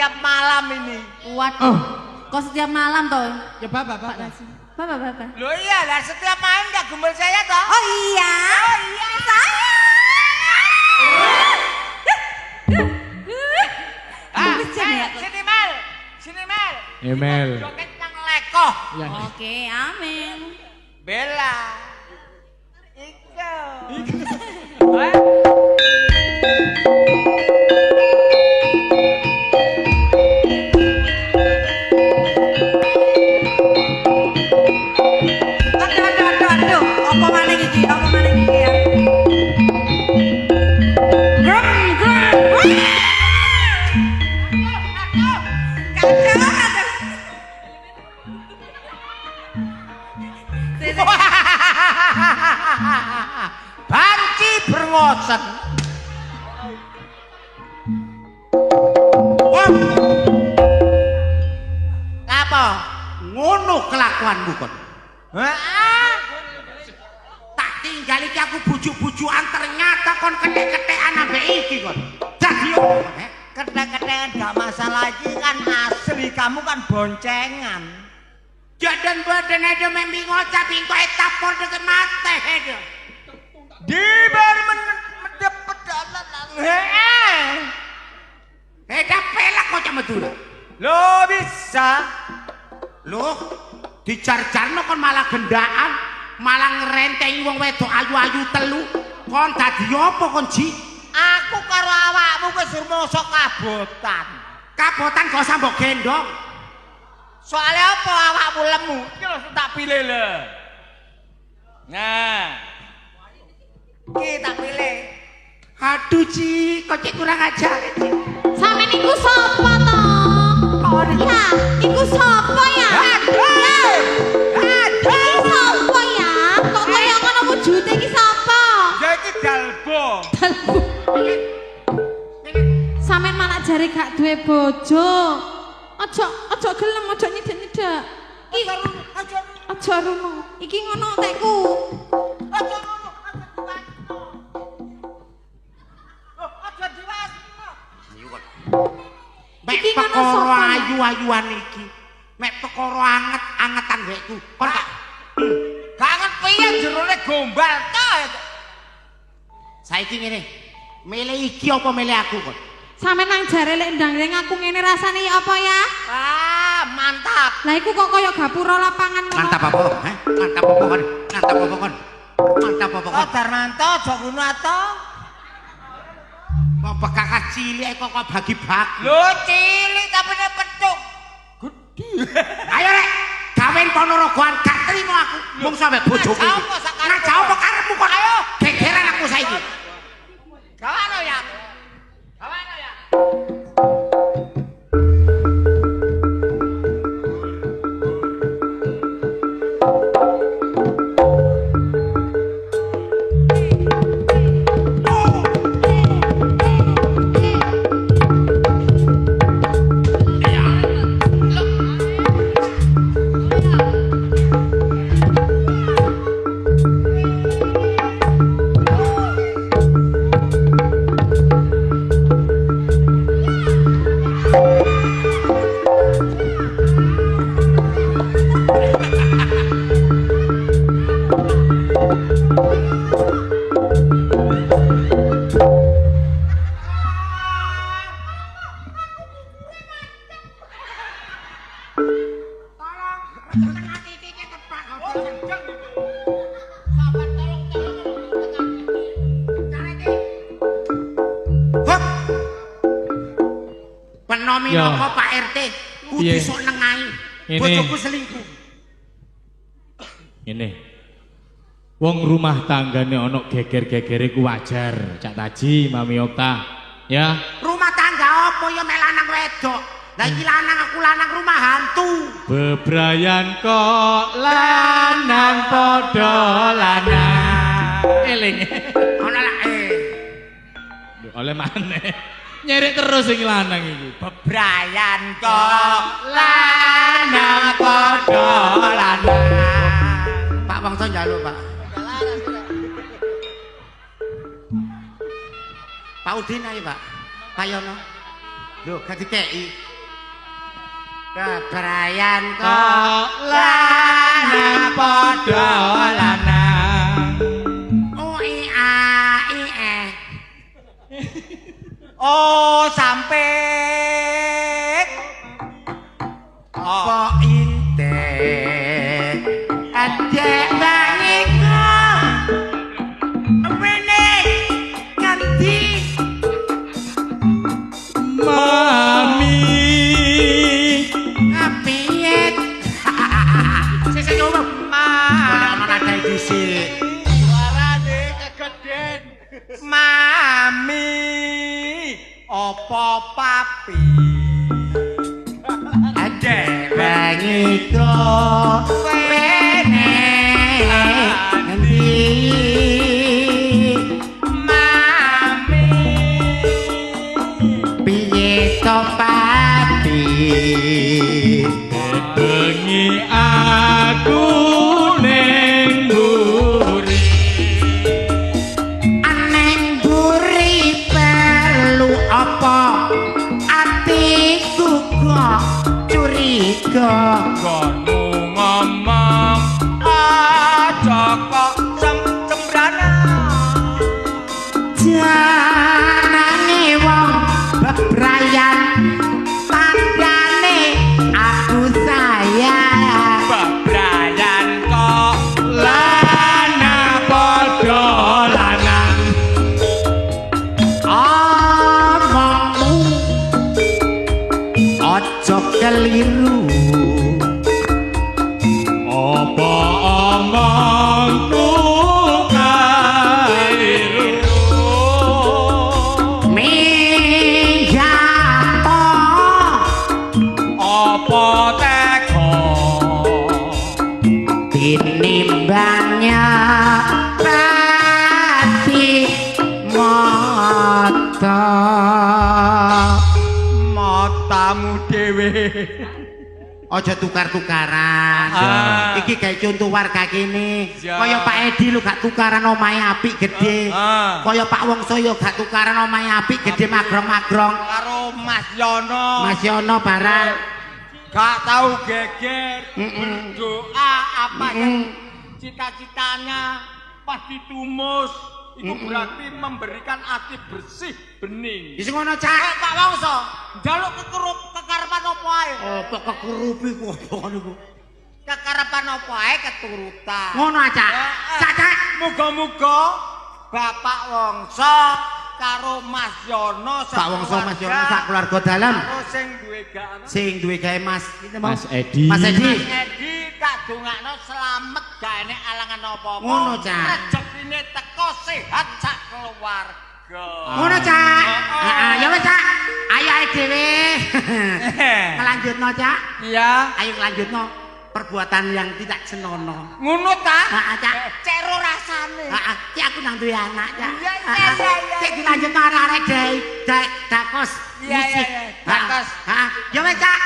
setiap malam ini. Waduh. Kok setiap malam toh? Ya Bapak. Bapak. Loh iya lah, setiap malam nggak gembel saya toh? Oh iya. Saya. Sini Mel. Ya Mel. Joget nang lekoh. Ya. Oke, amin. Bella. Iko. Aduh, apa maneh iki ya? Banci berngosen. Apa? Ngono kelakuanmu kon. Tak tinggal iki aku bujuk-bujukan ternyata kon ketek-ketekan ambek iki kon. Dadi opo? Ketek-ketekan gak masalah iki kan asli, kamu kan boncengan. Jadan badan ada membi ngocap ingko etapor deket mate ada. Di bar medep pedalan. Pelak kocak medula. Lo bisa. Lo dijar-jarno kon malah gendaan, malah ngerentengi wong wedok ayu-ayu telu. Kon dadi apa kon Ji? Aku karo awakmu wis rumosok kabotan. Kabotan gak usah mbok gendong. Soalnya apa awakmu lemu? Iki lho tak pilih lho. Nah. Iki tak pilih. Aduh Ci, kok Cik kurang ajar Ci. Sampe niku sapa to? Ya, iku sapa ya? Aduh. Iki sapa ya? Kok kaya ngono wujude iki sapa? Ya iki dalbo. Sampeyan malah jare gak duwe bojo. Aja gelem, aja nyedek-nyedek. Iki aja runo. Iki ngono tekku. Aja ngono, aja diwasno. Ayo kok. Mek perkara ayu-ayuan iki. Mek perkara anget-angetan wekku. Kon gak anget piye jerone gombal to. Saiki ngene. Milih iki apa milih aku kon? Sampe nang jare lek ndang aku ngene rasane apa ya? Mantap. Lah iku kok kaya gapura lapangan ngono. Mantap apa? Mantap apa kon? Mantap apa kon? Mantap apa kon? Darmanto aja ngono ato. Apa kakak cilik kok bagi-bagi. Lho cilik tapi nek petuk. Gede. Ayo rek, gawen Ponorogoan gak trimo aku. Mung sampe bojoku. Nah, jawab apa karepmu kok? Ayo, gegeran aku saiki. Gawano ya. Gawano ya. Minangka Pak RT kudu sok nengahi bojoku selingkuh. Ini wong rumah tanggane ana geger-gegere ku wajar, Cak Taji, Mami Okta, ya. Rumah tangga apa ya mek lanang wedok? Lah iki lanang aku lanang rumah hantu. Bebrayan kok lanang padha lanang. Eling. Ana lak oleh maneh. Nyerik terus iki lanang iki. Bebrayan kok lanang padha lanang. Pak Wangsa njaluk, Pak. Pak Udin ae, Pak. Pak Yono. Lho, gak dikeki. Bebrayan kok lanang padha lanang. Oh iya iya. Oh sampe Apa inte adek bangiko Mene ganti Mami Apiet Sese ngomong Boleh ono nadai disik suarane kegeden. Mami opo papi adek bangiko Mene ganti mami Piye to papi bengi aku ning mburi. Aneng buri perlu apa atiku kok curiga kono ngomong aja kok cembrana janane wong bebrayan tandane aku sayang bebrayan kok Lanang padha lanang. omongmu ojo keliru Apa omongku keliru? minjato apa teko tinimbangnya pati mata matamu dhewe aja tukar-tukaran Ah. iki gawe contoh warga kene Ya. kaya Pak Edi lu gak tukaran omahe apik gede Ah. kaya Pak Wongso yo gak tukaran omahe apik gede magrong-magrong karo Mas Yono Mas Yono barang gak tahu geger Mm-mm. berdoa apa Mm-mm. yang cita-citanya pas ditumus itu Mm-mm. berarti memberikan hati bersih bening. wis ngono cak Pak Wongso njaluk kekarepan apa ae? apa kekerupi ku apa niku Kekarepan apa ae keturutan. ngono cak cak Muga-muga Bapak Wongso karo Mas Yono Pak Wongso Mas Yono sak keluarga dalam karo sing duwe gak sing duwe gawe Mas Mas Edi. Mas Edi Edi tak dongakno slamet gak enek alangan apa-apa. Ngono, Cak. Rezekine teko sehat sak keluarga. ngono cak heeh ya wis cak ayo ae dhewe ngelanjutno cak Iya. ayo ngelanjutno perbuatan yang tidak senono Ngono ta? heeh cak Cero rasane. heeh cek aku nang duwe anak cak Iya, iya, Heeh. iya, iya. cek dilanjutno arek-arek dakos Iya, iya, musik. iya, Heeh. dakos. heeh ya wis cak